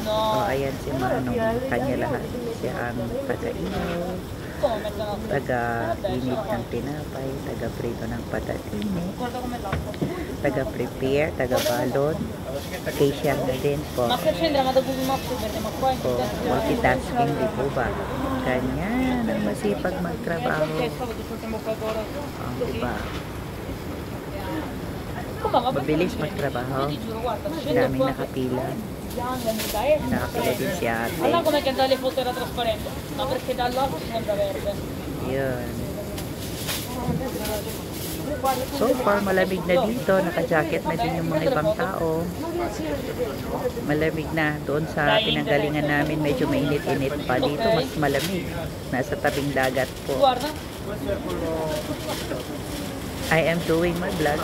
O, ayan si Manong. Kanya lahat. Siya ang taga-ihaw, taga-init ng tinapay, taga-prito ng patatine, taga-prepare, taga-balot. Cashier na din po. O, multitasking di po ba? Ganyan ang masipag magtrabaho. Diba? Mabilis magtrabaho. Daming nakapila. Nakapila din si ate. Yun. So far, malamig na dito. Naka-jacket na din yung mga ibang tao. Malamig na. Doon sa pinanggalingan namin, medyo mainit-init pa. Dito, mas malamig. Nasa tabing dagat po. I am doing my vlog.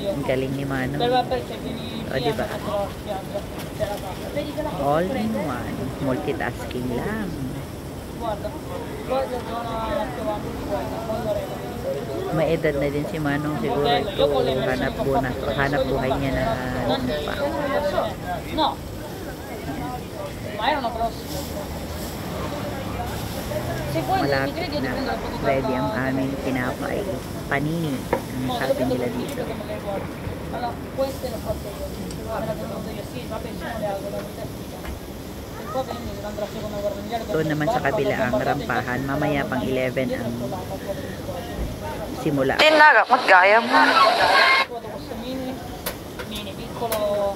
Ang galing ni Mano. O, diba? All in one. Multitasking lang. May edad na din si Manong siguro ito. Hanap buhay niya na pa. Malapit na. Ready ang aming tinapay. Panini. Ang sabi nila dito. Doon naman sa kabila ang rampahan. Mamaya pang 11 ang simula. Tinaga, magkaya mo. Mini piccolo